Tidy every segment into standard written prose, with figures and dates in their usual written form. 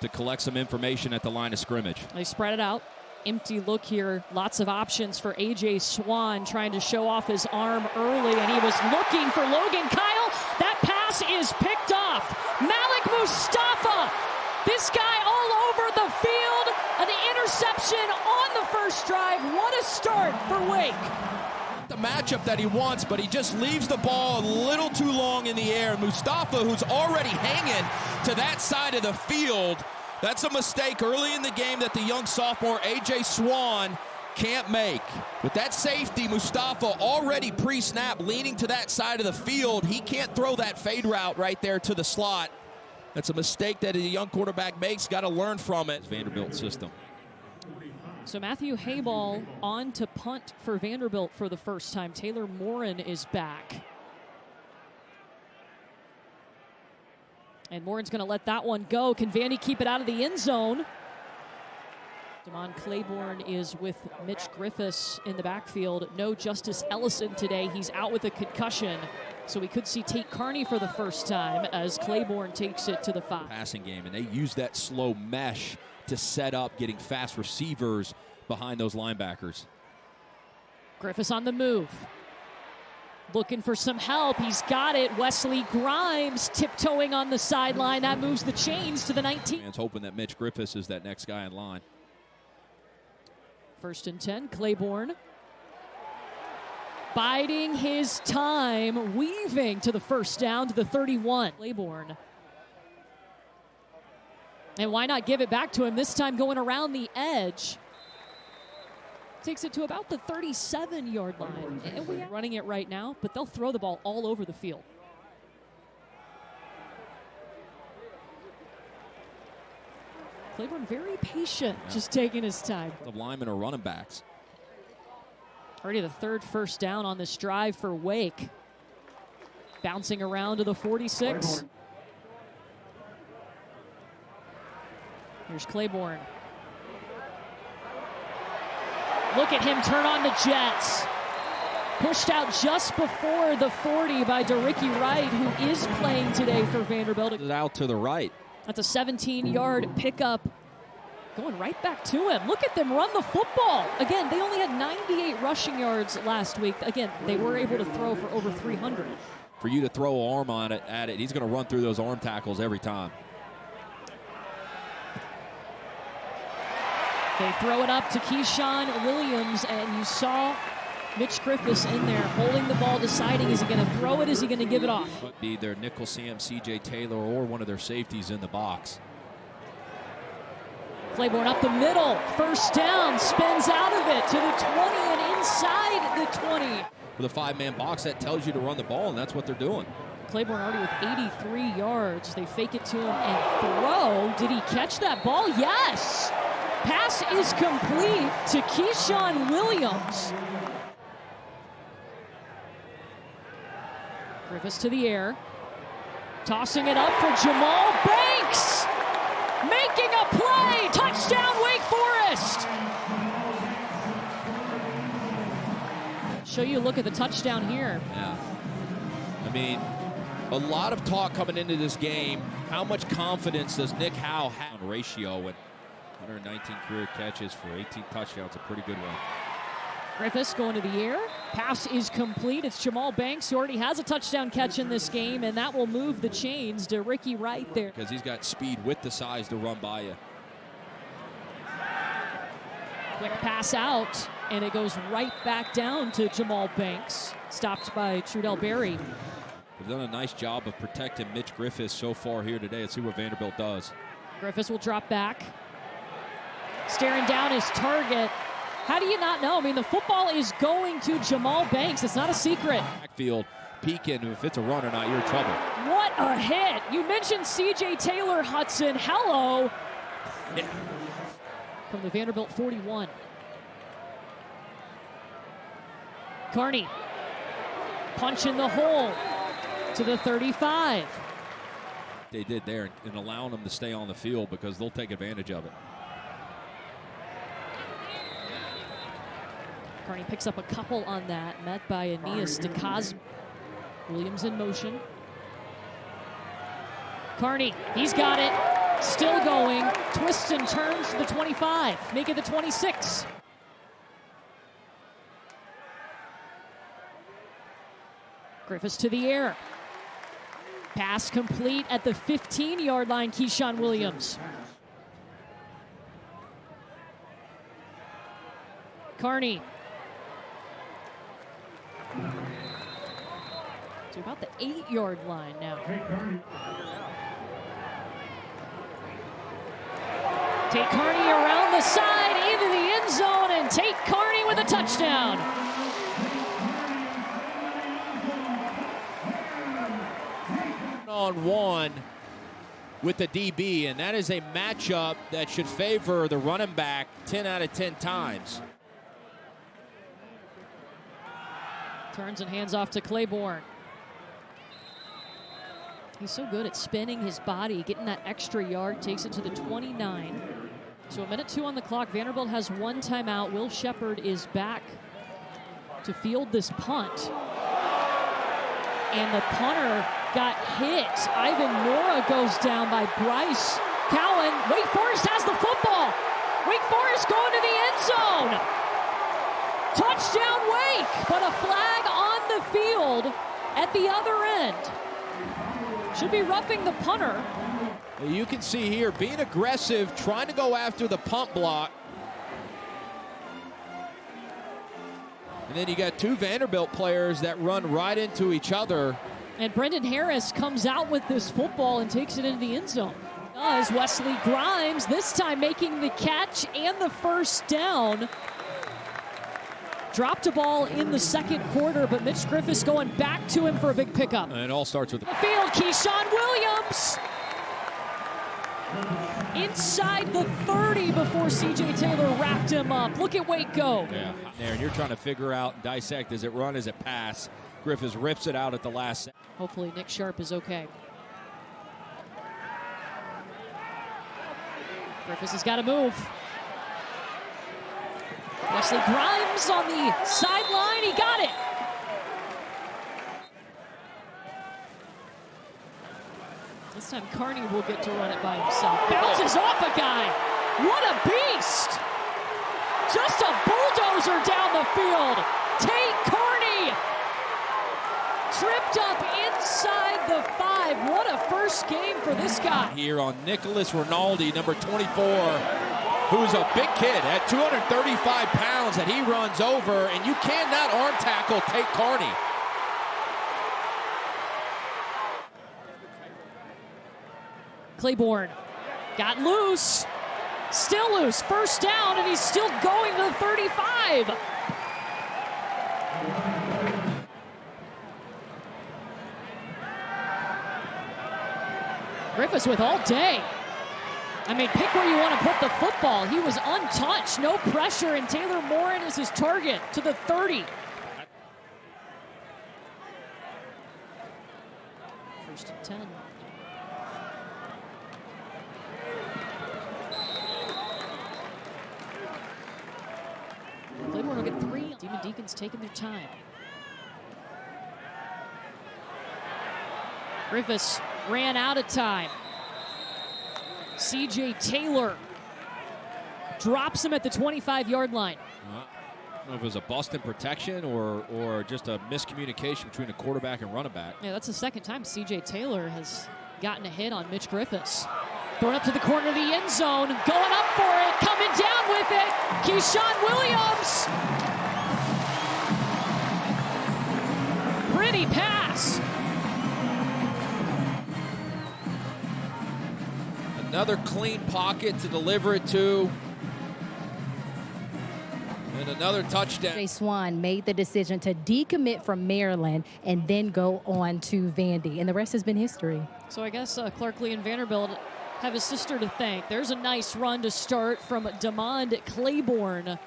to collect some information at the line of scrimmage. They spread it out. Empty look here. Lots of options for A.J. Swan, trying to show off his arm early, and he was looking for Logan Kyle. That pass is picked off. Malik Mustafa, this guy all over the field. An interception on the first drive. What a start for Wake. The matchup that he wants, but he just leaves the ball a little too long in the air. Mustafa, who's already hanging to that side of the field, that's a mistake early in the game that the young sophomore A.J. Swan can't make. With that safety, Mustafa already pre-snap leaning to that side of the field. He can't throw that fade route right there to the slot. That's a mistake that a young quarterback makes. Got to learn from it. Vanderbilt system. So Matthew Hayball on to punt for Vanderbilt for the first time. Taylor Morin is back. And Morin's going to let that one go. Can Vandy keep it out of the end zone? Damon Claiborne is with Mitch Griffiths in the backfield. No Justice Ellison today. He's out with a concussion. So we could see Tate Carney for the first time as Claiborne takes it to the 5. Passing game, and they use that slow mesh to set up getting fast receivers behind those linebackers. Griffiths on the move. Looking for some help. He's got it. Wesley Grimes tiptoeing on the sideline. That moves the chains to the 19. Fans hoping that Mitch Griffiths is that next guy in line. 1st and 10. Claiborne biding his time, weaving to the first down to the 31. Claiborne. And why not give it back to him, this time going around the edge. Takes it to about the 37-yard line. And we're running it right now, but they'll throw the ball all over the field. Claiborne very patient, just taking his time. The linemen are running backs. Already the 3rd first down on this drive for Wake. Bouncing around to the 46. Here's Claiborne. Look at him turn on the jets. Pushed out just before the 40 by DeRicky Wright, who is playing today for Vanderbilt. Out to the right. That's a 17-yard pickup. Going right back to him. Look at them run the football. Again, they only had 98 rushing yards last week. Again, they were able to throw for over 300. For you to throw an arm on it, at it, he's going to run through those arm tackles every time. They throw it up to Keyshawn Williams, and you saw Mitch Griffiths in there holding the ball, deciding, is he going to throw it, is he going to give it off? Be their nickel Sam, C.J. Taylor, or one of their safeties in the box. Claiborne up the middle, first down, spins out of it to the 20 and inside the 20. With a 5-man box, that tells you to run the ball, and that's what they're doing. Claiborne already with 83 yards. They fake it to him and throw. Did he catch that ball? Yes! Pass is complete to Keyshawn Williams. Griffiths to the air. Tossing it up for Jamal Banks. Making a play. Touchdown, Wake Forest. Show you a look at the touchdown here. Yeah. I mean, a lot of talk coming into this game. How much confidence does Nick Howe have on ratio? And 119 career catches for 18 touchdowns, a pretty good one. Griffiths going to the air. Pass is complete. It's Jamal Banks, who already has a touchdown catch in this game, and that will move the chains to Ricky Wright there. Because he's got speed with the size to run by you. Quick pass out, and it goes right back down to Jamal Banks. Stopped by Trudell Berry. They've done a nice job of protecting Mitch Griffiths so far here today. Let's see what Vanderbilt does. Griffiths will drop back. Staring down his target. How do you not know? I mean, the football is going to Jamal Banks. It's not a secret. Backfield, peeking. If it's a run or not, you're in trouble. What a hit. You mentioned C.J. Taylor, Hudson. Hello. Yeah. From the Vanderbilt 41. Carney. Punch in the hole to the 35. They did there and allowing them to stay on the field because they'll take advantage of it. Carney picks up a couple on that, met by Aeneas DeCosmo. Williams in motion. Carney, he's got it, still going. and turns to the 25, make it the 26. Griffiths to the air. Pass complete at the 15-yard line, Keyshawn Williams. Carney. To about the 8-yard line now. Tate Carney around the side into the end zone, and Tate Carney with a touchdown. On one with the DB, and that is a matchup that should favor the running back 10 out of 10 times. Turns and hands off to Claiborne. He's so good at spinning his body, getting that extra yard, takes it to the 29. So 1:02 on the clock. Vanderbilt has one timeout. Will Shepard is back to field this punt. And the punter got hit. Ivan Nora goes down by Bryce Cowan. Wake Forest has the football. Wake Forest going to the end zone. Touchdown Wake, but a flag on the field at the other end. Should be roughing the punter. You can see here being aggressive, trying to go after the punt block. And then you got two Vanderbilt players that run right into each other. And Brendan Harris comes out with this football and takes it into the end zone. Does Wesley Grimes, this time making the catch and the first down. Dropped a ball in the second quarter, but Mitch Griffiths going back to him for a big pickup. And it all starts with the field, Keyshawn Williams. Inside the 30 before C.J. Taylor wrapped him up. Look at Wake go. Yeah, there, and you're trying to figure out and dissect, is it run, is it pass? Griffiths rips it out at the last second. Hopefully Nick Sharp is okay. Griffiths has got to move. Wesley Grimes on the sideline, he got it. This time Carney will get to run it by himself. Bounces off a guy. What a beast. Just a bulldozer down the field. Tate Carney tripped up inside the 5. What a first game for this guy. Here on Nicholas Rinaldi, number 24, who's a big kid at 235 pounds that he runs over, and you cannot arm tackle Tate Carney. Claiborne got loose, still loose, first down, and he's still going to the 35. Griffiths with all day. I mean, pick where you want to put the football. He was untouched, no pressure, and Taylor Morin is his target to the 30. First and 10. Claiborne will get 3. Demon Deacons taking their time. Griffiths ran out of time. C.J. Taylor drops him at the 25-yard line. I don't know if it was a bust in protection or just a miscommunication between a quarterback and running back. Yeah, that's the second time C.J. Taylor has gotten a hit on Mitch Griffiths. Throwing up to the corner of the end zone, going up for it, coming down with it, Keyshawn Williams. Pretty pass. Another clean pocket to deliver it to. And another touchdown. AJ Swan made the decision to decommit from Maryland and then go on to Vandy. And the rest has been history. So I guess Clark Lee and Vanderbilt have his sister to thank. There's a nice run to start from DeMond Claiborne. It's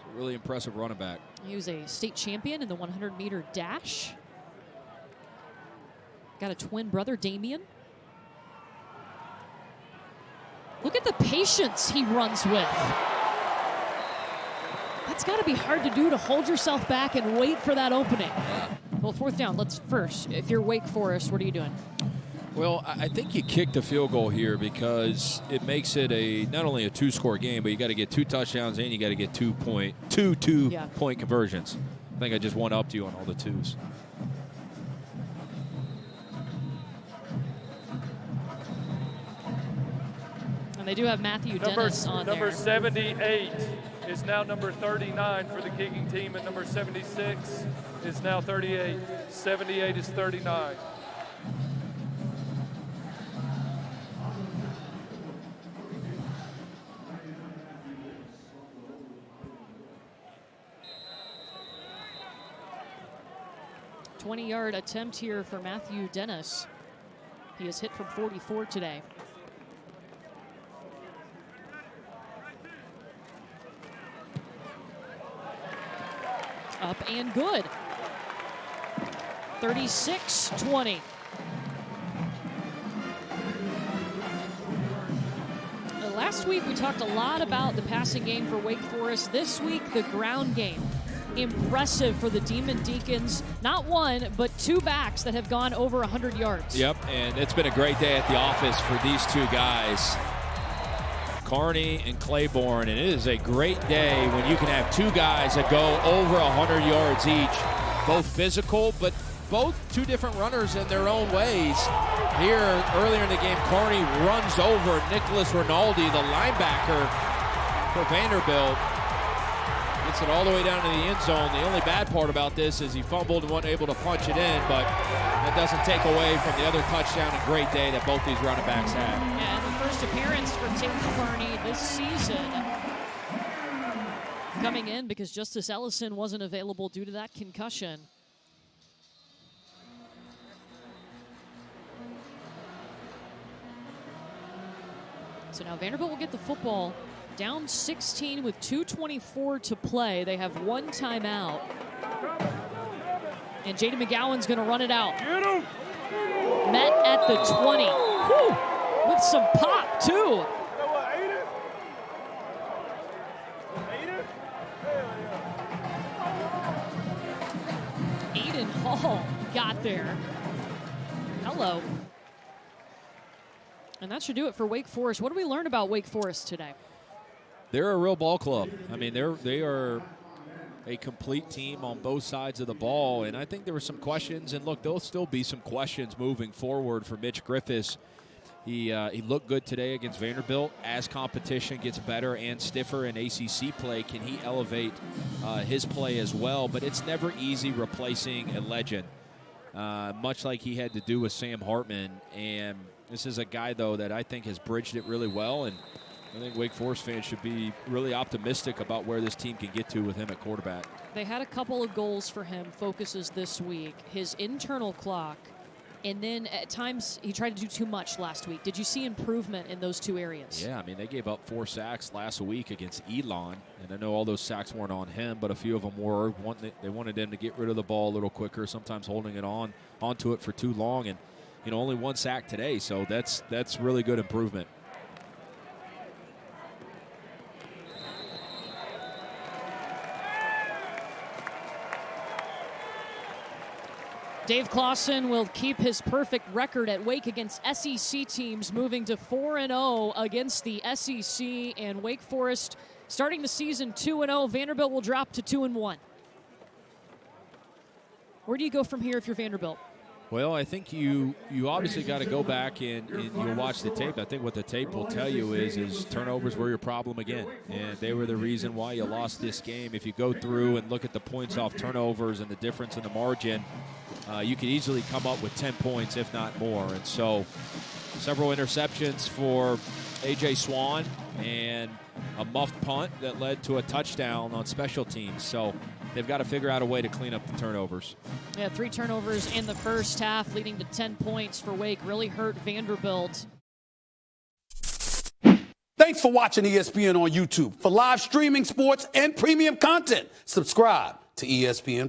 a really impressive running back. He was a state champion in the 100-meter dash. Got a twin brother, Damian. Look at the patience he runs with. That's got to be hard to do, to hold yourself back and wait for that opening. Well, fourth down, let's first, if you're Wake Forest, what are you doing? Well, I think you kicked a field goal here because it makes it not only a two-score game, but you got to get 2 touchdowns and you got to get 2 point conversions. I think I just one-upped you on all the 2s. And they do have Matthew Dennis on there. Number 78 is now number 39 for the kicking team, and number 76 is now 38. 78 is 39. Yard attempt here for Matthew Dennis. He has hit from 44 today. Up and good. 36-20. Last week we talked a lot about the passing game for Wake Forest. This week the ground game. Impressive for the Demon Deacons. Not one, but 2 backs that have gone over 100 yards. Yep, and it's been a great day at the office for these 2 guys, Carney and Claiborne, and it is a great day when you can have 2 guys that go over 100 yards each. Both physical, but both 2 different runners in their own ways. Here, earlier in the game, Carney runs over Nicholas Rinaldi, the linebacker for Vanderbilt. Gets it all the way down to the end zone. The only bad part about this is he fumbled and wasn't able to punch it in, but that doesn't take away from the other touchdown and great day that both these running backs had. Yeah, and the first appearance for Tim Carney this season. Coming in because Justice Ellison wasn't available due to that concussion. So now Vanderbilt will get the football. Down 16 with 2:24 to play. They have 1 timeout. And Jaden McGowan's going to run it out. Met at the 20. Whew. With some pop, too. Aiden Hall got there. Hello. And that should do it for Wake Forest. What did we learn about Wake Forest today? They're a real ball club. I mean, they are a complete team on both sides of the ball, and I think there were some questions, and look, there'll still be some questions moving forward for Mitch Griffiths. He looked good today against Vanderbilt. As competition gets better and stiffer in ACC play, can he elevate his play as well? But it's never easy replacing a legend, much like he had to do with Sam Hartman. And this is a guy, though, that I think has bridged it really well, and I think Wake Forest fans should be really optimistic about where this team can get to with him at quarterback. They had a couple of goals for him, focuses this week. His internal clock, and then at times he tried to do too much last week. Did you see improvement in those 2 areas? Yeah, I mean, they gave up 4 sacks last week against Elon, and I know all those sacks weren't on him, but a few of them were. They wanted him to get rid of the ball a little quicker, sometimes holding it onto it for too long, and only 1 sack today, so that's really good improvement. Dave Clausen will keep his perfect record at Wake against SEC teams, moving to 4-0 against the SEC, and Wake Forest starting the season 2-0. Vanderbilt will drop to 2-1. Where do you go from here if you're Vanderbilt? Well, I think you obviously got to go back and you'll watch the tape. I think what the tape will tell you is turnovers were your problem again, and they were the reason why you lost this game. If you go through and look at the points off turnovers and the difference in the margin, you could easily come up with 10 points, if not more. And so several interceptions for A.J. Swan and a muffed punt that led to a touchdown on special teams. So they've got to figure out a way to clean up the turnovers. Yeah, 3 turnovers in the first half, leading to 10 points for Wake. Really hurt Vanderbilt. Thanks for watching ESPN on YouTube. For live streaming sports and premium content, subscribe to ESPN+.